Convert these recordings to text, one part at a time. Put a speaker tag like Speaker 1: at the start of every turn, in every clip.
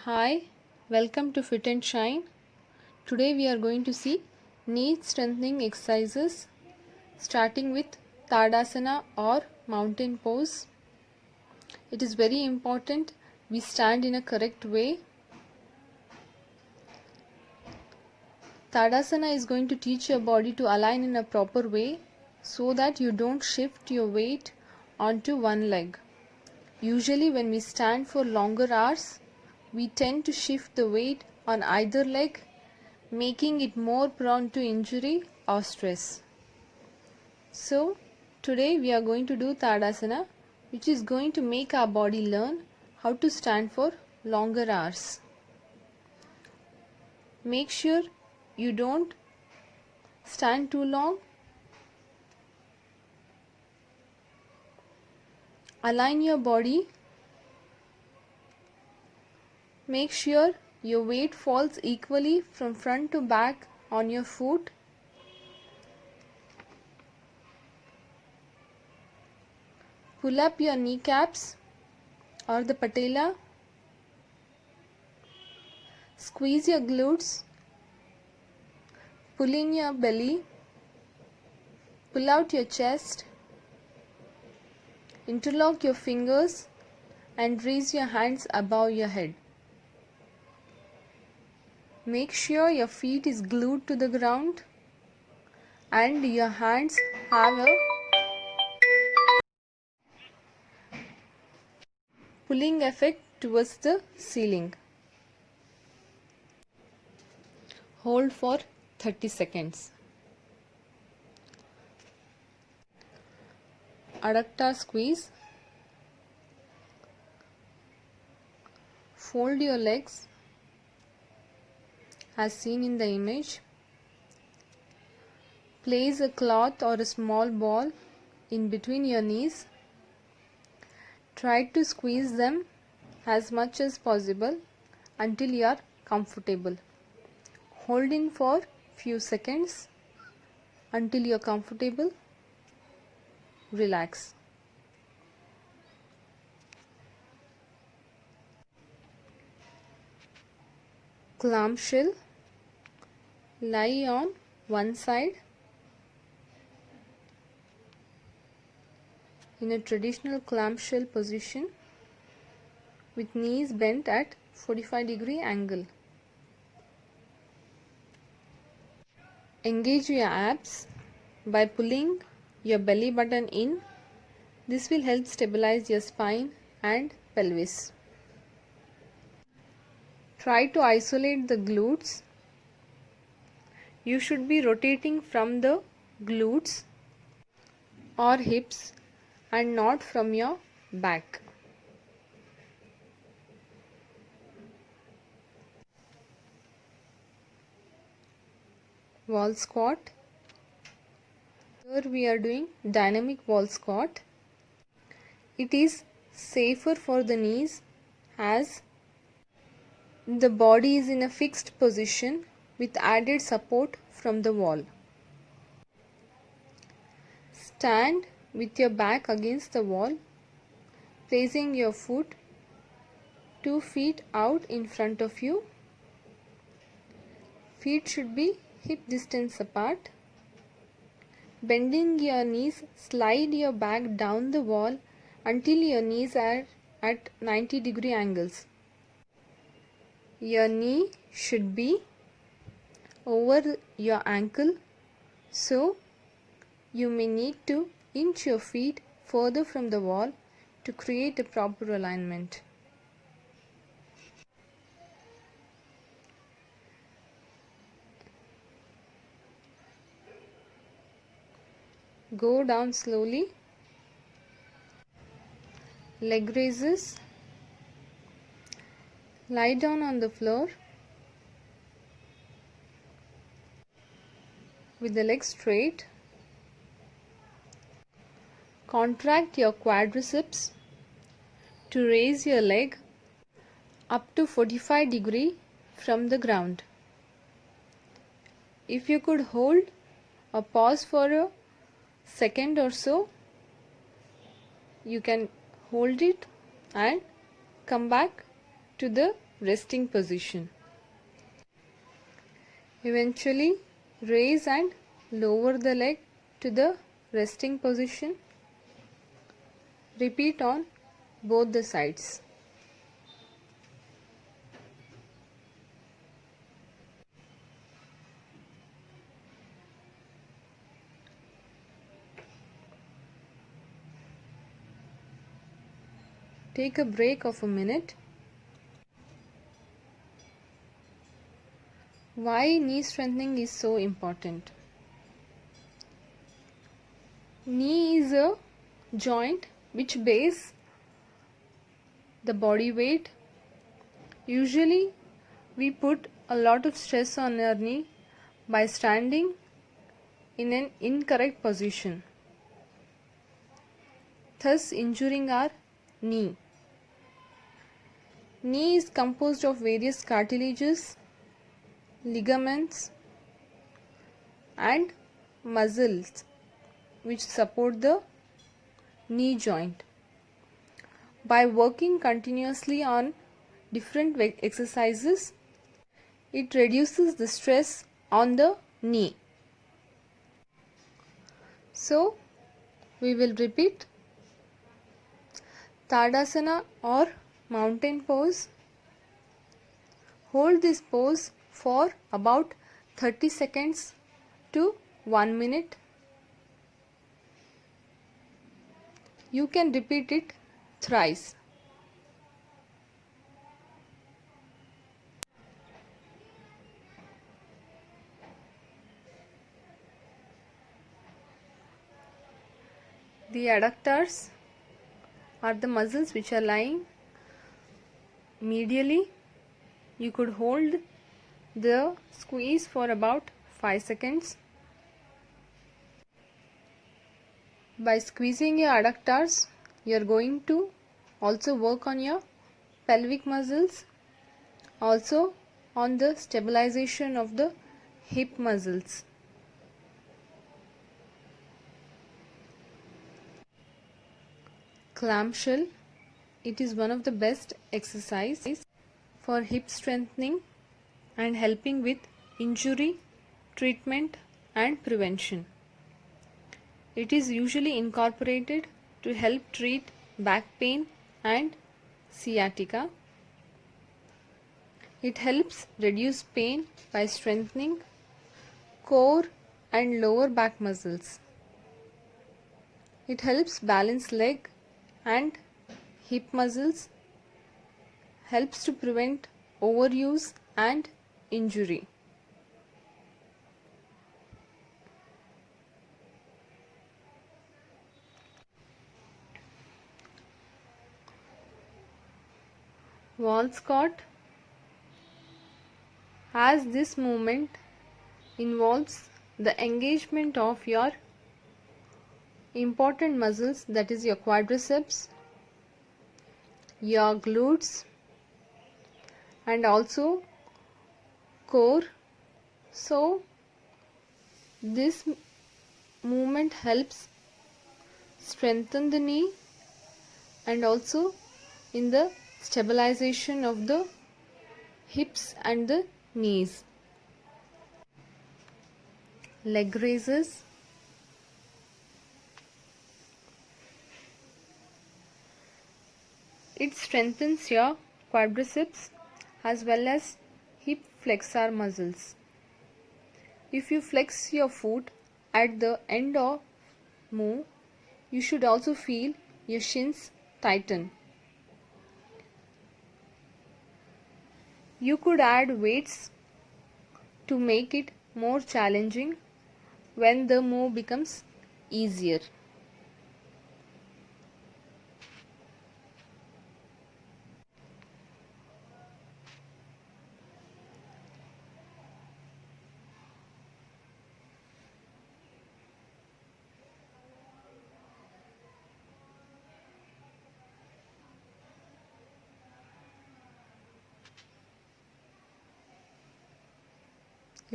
Speaker 1: Hi, welcome to Fit and Shine. Today we are going to see knee strengthening exercises starting with Tadasana or mountain pose. It is very important we stand in a correct way. Tadasana is going to teach your body to align in a proper way so that you don't shift your weight onto one leg. Usually when we stand for longer hours, we tend to shift the weight on either leg, making it more prone to injury or stress. So, today we are going to do Tadasana, which is going to make our body learn how to stand for longer hours. Make sure you don't stand too long. Align your body. Make sure your weight falls equally from front to back on your foot. Pull up your kneecaps or the patella. Squeeze your glutes. Pull in your belly. Pull out your chest. Interlock your fingers and raise your hands above your head. Make sure your feet is glued to the ground and your hands have a pulling effect towards the ceiling. Hold for 30 seconds. Adductor squeeze. Fold your legs as seen in the image. Place a cloth or a small ball in between your knees. Try to squeeze them as much as possible until you are comfortable. Hold in for few seconds until you are comfortable. Relax. Clamshell. Lie on one side in a traditional clamshell position with knees bent at 45-degree angle. Engage your abs by pulling your belly button in. This will help stabilize your spine and pelvis. Try to isolate the glutes. You should be rotating from the glutes or hips and not from your back. Wall squat. Here we are doing dynamic wall squat. It is safer for the knees as the body is in a fixed position with added support from the wall. Stand with your back against the wall, placing your foot 2 feet out in front of you. Feet should be hip distance apart. Bending your knees, slide your back down the wall until your knees are at 90-degree angles. Your knee should be over your ankle, so you may need to inch your feet further from the wall to create a proper alignment. Go down slowly. Leg raises. Lie down on the floor with the legs straight. Contract your quadriceps to raise your leg up to 45 degrees from the ground. If you could hold or pause for a second or so, you can hold it and come back to the resting position. Eventually, raise and lower the leg to the resting position. Repeat on both the sides. Take a break of a minute. Why knee strengthening is so important? Knee is a joint which bears the body weight. Usually we put a lot of stress on our knee by standing in an incorrect position, thus injuring our knee. Knee is composed of various cartilages, ligaments and muscles which support the knee joint. By working continuously on different exercises, it reduces the stress on the knee. So, we will repeat Tadasana or mountain pose. Hold this pose for about 30 seconds to 1 minute. You can repeat it thrice. The adductors are the muscles which are lying medially. You could hold the squeeze for about 5 seconds. By squeezing your adductors, you are going to also work on your pelvic muscles, also on the stabilization of the hip muscles. Clamshell, it is one of the best exercises for hip strengthening and helping with injury, treatment and prevention. It is usually incorporated to help treat back pain and sciatica. It helps reduce pain by strengthening core and lower back muscles. It helps balance leg and hip muscles, helps to prevent overuse and injury. Wall squat, as this movement involves the engagement of your important muscles, that is your quadriceps, your glutes and also core. So this movement helps strengthen the knee and also in the stabilization of the hips and the knees. Leg raises. It strengthens your quadriceps as well as hip flexor muscles. If you flex your foot at the end of move, you should also feel your shins tighten. You could add weights to make it more challenging when the move becomes easier.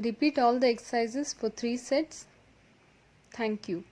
Speaker 1: Repeat all the exercises for 3 sets. Thank you.